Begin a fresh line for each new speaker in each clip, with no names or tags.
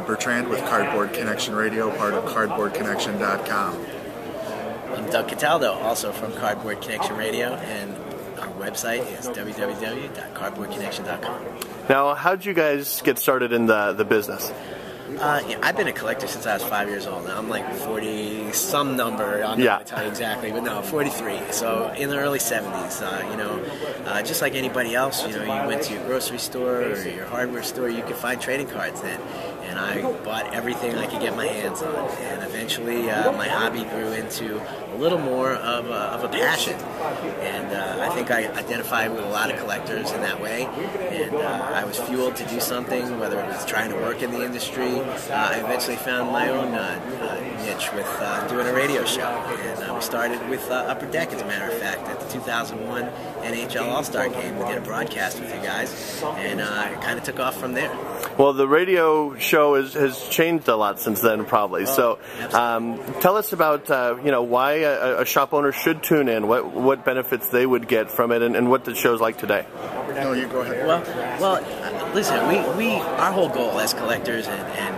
Bertrand with Cardboard Connection Radio, part of cardboardconnection.com.
I'm Doug Cataldo, also from Cardboard Connection Radio, and our website is www.cardboardconnection.com.
Now, how did you guys get started in the business?
Yeah, I've been a collector since I was 5 years old. Now I'm like 40 some number. I'm not going to tell you exactly, but no, 43. So in the early 70s, just like anybody else, you went to your grocery store or your hardware store, you could find trading cards then. And I bought everything I could get my hands on. And eventually my hobby grew into a little more of a passion. And I think I identified with a lot of collectors in that way. And I was fueled to do something, whether it was trying to work in the industry. I eventually found my own niche with doing a radio show. And we started with Upper Deck, as a matter of fact, at the 2001 NHL All-Star Game. We did a broadcast with you guys, and it kind of took off from there.
Well, the radio show has changed a lot since then, probably. So tell us about why a shop owner should tune in, what benefits they would get from it, and what the show's like today.
No, you go ahead.
Well, listen, our whole goal as collectors and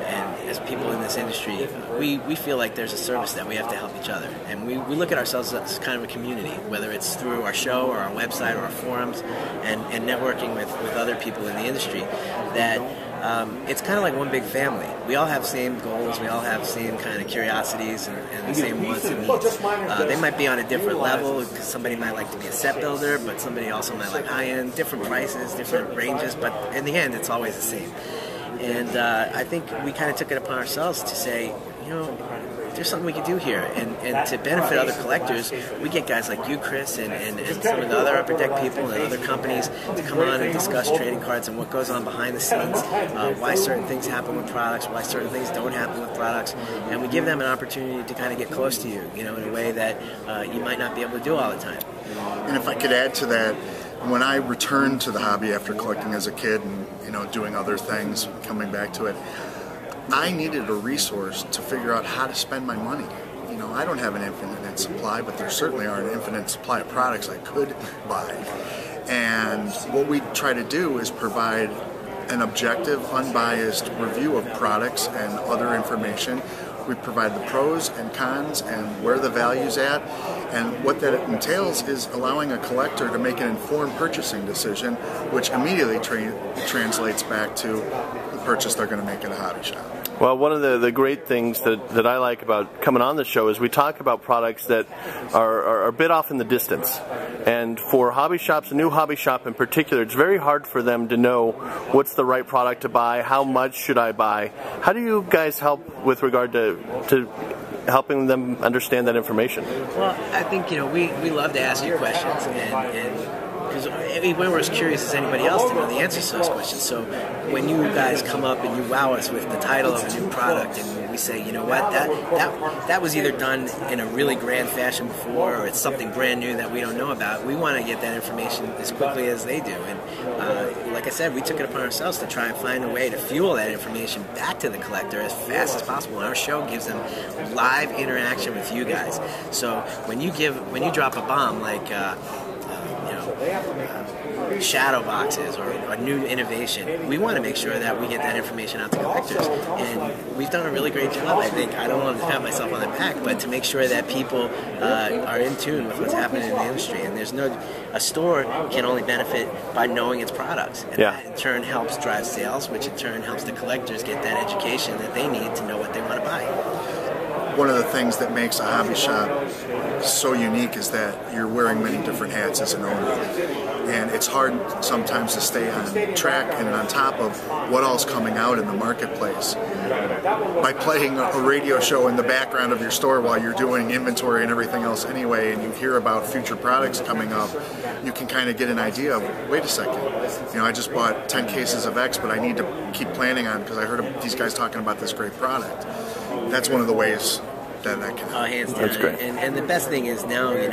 as people in this industry, we feel like there's a service that we have to help each other. And we look at ourselves as kind of a community, whether it's through our show or our website or our forums and networking with other people in the industry, that it's kind of like one big family. We all have the same goals, we all have the same kind of curiosities and the same wants and needs. They might be on a different level, because somebody might like to be a set builder, but somebody also might like high-end, different prices, different ranges, but in the end it's always the same. And I think we kind of took it upon ourselves to say, there's something we can do here, and to benefit other collectors, we get guys like you, Chris, and some of the other Upper Deck people and other companies to come on and discuss trading cards and what goes on behind the scenes, why certain things happen with products, why certain things don't happen with products, and we give them an opportunity to kind of get close to you, in a way that you might not be able to do all the time.
And if I could add to that, when I returned to the hobby after collecting as a kid and doing other things, coming back to it, I needed a resource to figure out how to spend my money. I don't have an infinite supply, but there certainly are an infinite supply of products I could buy. And what we try to do is provide an objective, unbiased review of products and other information. We provide the pros and cons and where the value's at, and what that entails is allowing a collector to make an informed purchasing decision, which immediately translates back to the purchase they're going to make at a hobby shop.
Well, one of the great things that I like about coming on the show is we talk about products that are a bit off in the distance. And for hobby shops, a new hobby shop in particular, it's very hard for them to know what's the right product to buy, how much should I buy. How do you guys help with regard to helping them understand that information?
Well, I think, we love to ask you questions, and because we're as curious as anybody else to know the answers to those questions. So when you guys come up and you wow us with the title of a new product, and we say, that was either done in a really grand fashion before, or it's something brand new that we don't know about, we want to get that information as quickly as they do. And like I said, we took it upon ourselves to try and find a way to fuel that information back to the collector as fast as possible. And our show gives them live interaction with you guys. So when you drop a bomb like shadow boxes or a new innovation, we want to make sure that we get that information out to collectors, and we've done a really great job. I think, I don't want to pat myself on the back, but to make sure that people are in tune with what's happening in the industry. And a store can only benefit by knowing its products, and that in turn helps drive sales, which in turn helps the collectors get that education that they need to know what they want to buy.
One of the things that makes a hobby shop so unique is that you're wearing many different hats as an owner. And it's hard sometimes to stay on track and on top of what all's coming out in the marketplace. By playing a radio show in the background of your store while you're doing inventory and everything else anyway, and you hear about future products coming up, you can kind of get an idea of, wait a second, I just bought 10 cases of X, but I need to keep planning on because I heard these guys talking about this great product. That's one of the ways that can help.
Hands down.
That's great.
And the best thing is now, it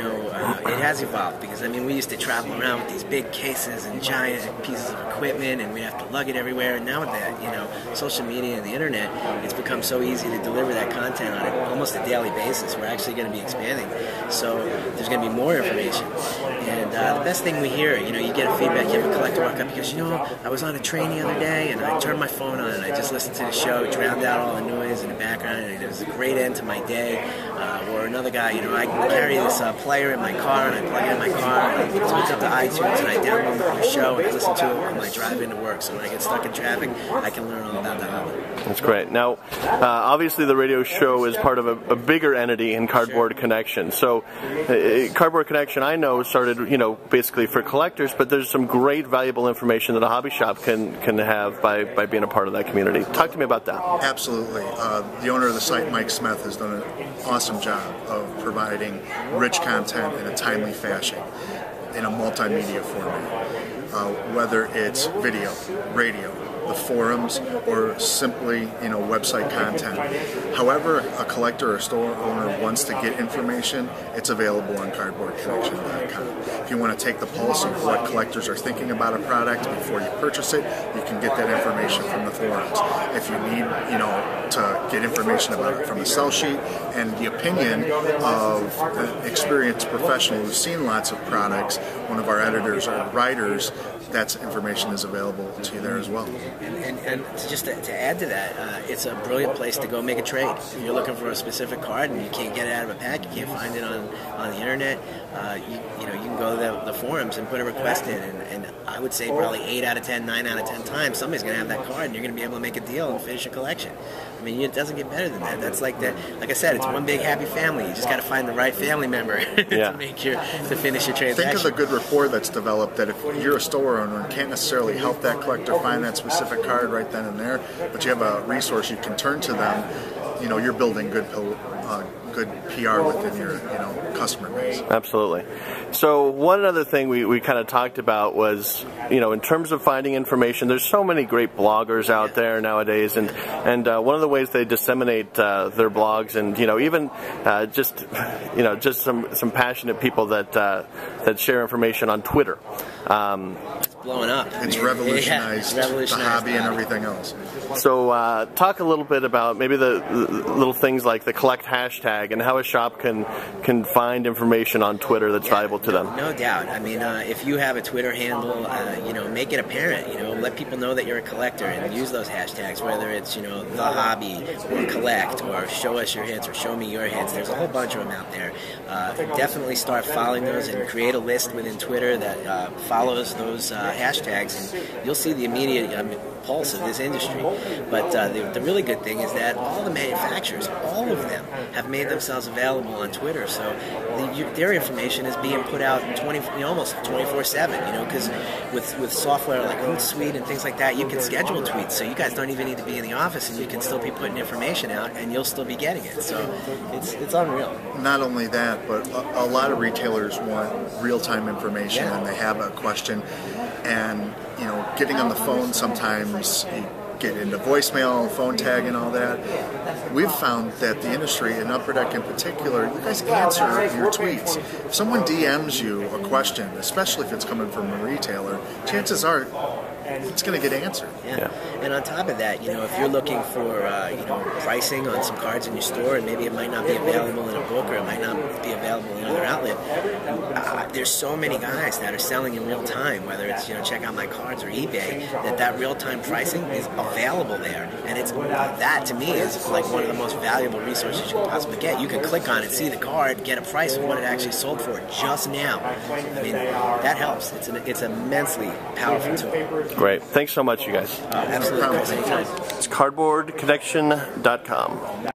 has evolved, because we used to travel around with these big cases and giant pieces of equipment, and we'd have to lug it everywhere. And now with that, social media and the internet, it's become so easy to deliver that content on almost a daily basis. We're actually going to be expanding, so there's going to be more information. And the best thing we hear, you get a feedback, you have a collector walk up because, I was on a train the other day and I turned my phone on and I just listened to the show, drowned out all the noise in the background, and it was a great end to my day. Or another guy, I carry this player in my car and I plug it in my car and it hooks up to iTunes and I download your show and I listen to it on my drive into work. So when I get stuck in traffic, I can learn all about the hobby.
That's great. Now, obviously the radio show is part of a bigger entity in Cardboard Connection. So Cardboard Connection, I know, started, basically for collectors, but there's some great valuable information that a hobby shop can have by being a part of that community. Talk to me about that.
Absolutely. The owner of the site, Mike Smith, has done an awesome job of providing rich content in a timely fashion in a multimedia format. Whether it's video, radio, the forums, or simply, website content. However a collector or store owner wants to get information, it's available on cardboardconnection.com. If you want to take the pulse of what collectors are thinking about a product before you purchase it, you can get that information from the forums. If you need, to get information about it from the sell sheet and the opinion of an experienced professional who's seen lots of products, one of our editors or writers, that information is available to you there as well.
And just to add to that, it's a brilliant place to go make a trade. If you're looking for a specific card and you can't get it out of a pack, you can't find it on the internet, you can go to the forums and put a request in, and I would say probably 8 out of 10, 9 out of 10 times somebody's going to have that card and you're going to be able to make a deal and finish a collection. I mean, it doesn't get better than that. That's like I said, it's one big happy family. You just got to find the right family member to finish your transaction.
Think of the good rapport that's developed, that if you're a store owner and can't necessarily help that collector find that specific card right then and there, but you have a resource you can turn to them, you're building good PR within your customer base.
Absolutely. So one other thing we kind of talked about was, in terms of finding information, there's so many great bloggers out there nowadays, and one of the ways they disseminate their blogs, and even just some passionate people that share information on Twitter.
It's blowing up.
It's revolutionized the hobby and everything else.
So talk a little bit about maybe the little things like the collect hashtag and how a shop can find information on Twitter that's valuable to them.
No doubt. I mean, if you have a Twitter handle, make it apparent. Let people know that you're a collector and use those hashtags, whether it's the hobby or collect or show us your hits or show me your hits. There's a whole bunch of them out there. Definitely start following those and create a list within Twitter that follows those hashtags, and you'll see the immediate pulse of this industry. But the really good thing is that all the manufacturers, all of them, have made themselves available on Twitter. So their information is being put out almost 24/7. Because with software like Hootsuite and things like that, you can schedule tweets. So you guys don't even need to be in the office, and you can still be putting information out, and you'll still be getting it. So it's unreal.
Not only that, but a lot of retailers want real-time information, and they have a question, and getting on the phone sometimes you get into voicemail, phone tag, and all that. We've found that the industry, and Upper Deck in particular, you guys answer your tweets. If someone DMs you a question, especially if it's coming from a retailer, chances are it's going to get answered.
Yeah. And on top of that, if you're looking for pricing on some cards in your store, and maybe it might not be available in a book, or it might not be available in another outlet, there's so many guys that are selling in real time, whether it's check out my cards or eBay, that real time pricing is available there, and it's that to me is like one of the most valuable resources you can possibly get. You can click on it, see the card, get a price of what it actually sold for just now. I mean, that helps. It's an immensely powerful tool.
Great. Thanks so much, you guys.
Absolutely.
It's cardboardconnection.com.